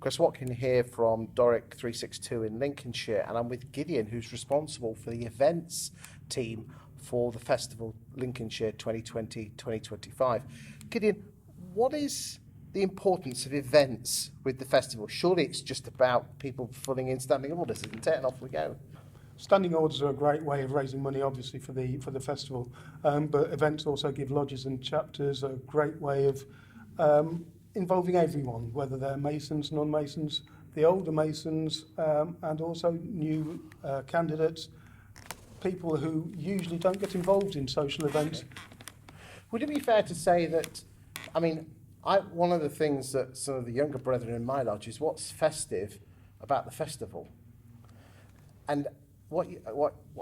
Chris Watkin here from Doric 362 in Lincolnshire, and I'm with Gideon, who's responsible for the events team for the festival Lincolnshire 2020-2025. Gideon, what is the importance of events with the festival? Surely it's just about people filling in standing orders, isn't it? And off we go. Standing orders are a great way of raising money, obviously, for the festival, but events also give lodges and chapters a great way of involving everyone, whether they're Masons, non-Masons, the older Masons, and also new candidates, people who usually don't get involved in social events. Would it be fair to say that, I mean, one of the things that some of the younger brethren in my lodge is what's festive about the festival? And what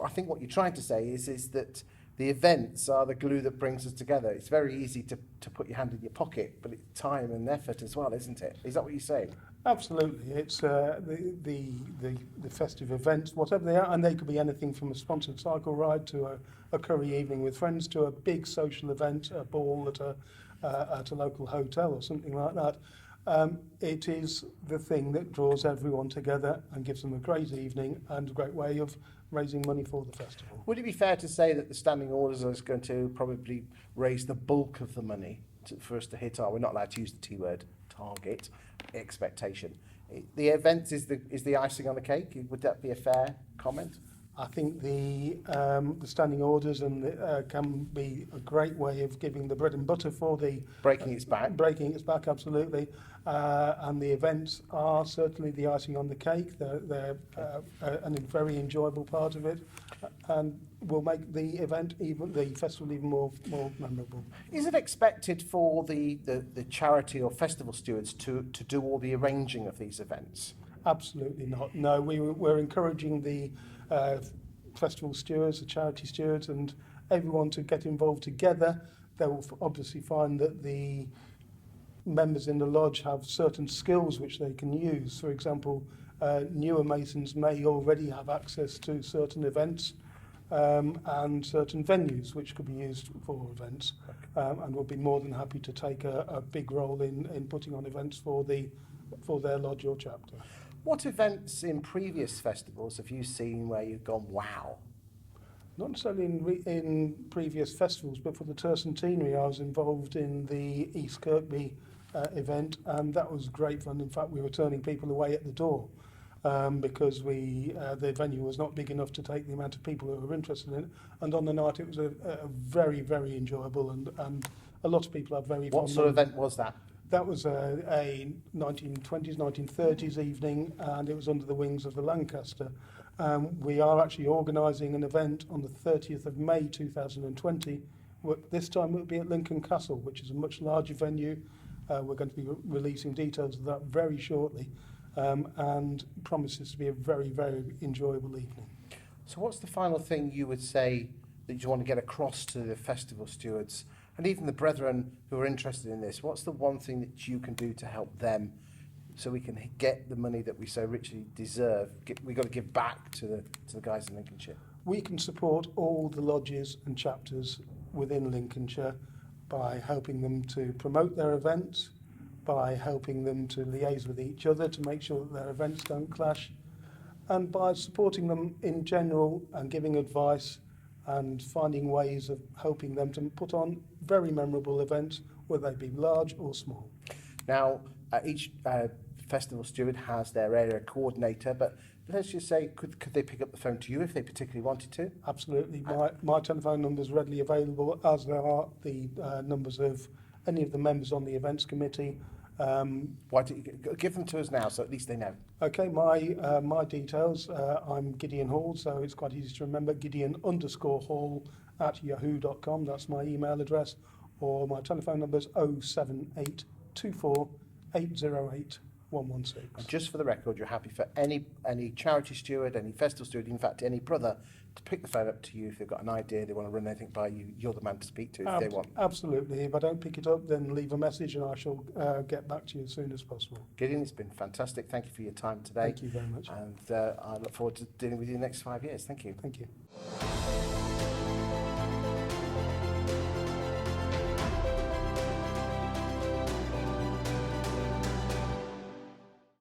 I think what you're trying to say is that the events are the glue that brings us together. It's very easy to put your hand in your pocket, but it's time and effort as well, isn't it? Is that what you're saying? Absolutely. It's the festive events, whatever they are, and they could be anything from a sponsored cycle ride to a curry evening with friends to a big social event, a ball at a local hotel or something like that. It is the thing that draws everyone together and gives them a great evening and a great way of raising money for the festival. Would it be fair to say that the standing orders are going to probably raise the bulk of the money for us to hit our, we're not allowed to use the T word, target, expectation? The events is the icing on the cake. Would that be a fair comment? I think the standing orders can be a great way of giving the bread and butter for the breaking its back. Breaking its back, absolutely. And the events are certainly the icing on the cake. They're a very enjoyable part of it, and will make the festival even more memorable. Is it expected for the charity or festival stewards to do all the arranging of these events? Absolutely not. No, we're encouraging the festival stewards, the charity stewards, and everyone to get involved together. They will obviously find that the members in the lodge have certain skills which they can use. For example, newer Masons may already have access to certain events and certain venues which could be used for events, and will be more than happy to take a big role in putting on events for their lodge or chapter. What events in previous festivals have you seen where you've gone, wow? Not necessarily in previous festivals, but for the tercentenary, I was involved in the East Kirkby event, and that was great fun. In fact, we were turning people away at the door because the venue was not big enough to take the amount of people who were interested in it. And on the night, it was a very, very enjoyable, and a lot of people had very fun. What sort of event was that? That was a 1920s, 1930s evening, and it was under the wings of the Lancaster. We are actually organising an event on the 30th of May 2020. This time it will be at Lincoln Castle, which is a much larger venue. We're going to be releasing details of that very shortly, and promises to be a very, very enjoyable evening. So what's the final thing you would say that you want to get across to the festival stewards and even the brethren who are interested in this? What's the one thing that you can do to help them so we can get the money that we so richly deserve? We've got to give back to the guys in Lincolnshire. We can support all the lodges and chapters within Lincolnshire by helping them to promote their events, by helping them to liaise with each other to make sure that their events don't clash, and by supporting them in general and giving advice and finding ways of helping them to put on very memorable events, whether they be large or small. Now, each festival steward has their area coordinator, but let's just say, could they pick up the phone to you if they particularly wanted to? Absolutely. My telephone number is readily available, as there are the numbers of any of the members on the events committee. Why don't you give them to us now, so at least they know? Okay, my details, I'm Gideon Hall, so it's quite easy to remember, Gideon_Hall@yahoo.com, that's my email address, or my telephone number is 07824 808 116. And just for the record, you're happy for any charity steward, any festival steward, in fact any brother, to pick the phone up to you if they've got an idea, they want to run anything by you. You're the man to speak to if they want. Absolutely. If I don't pick it up, then leave a message and I shall get back to you as soon as possible. Gideon, it's been fantastic. Thank you for your time today. Thank you very much. And I look forward to dealing with you the next 5 years. Thank you. Thank you.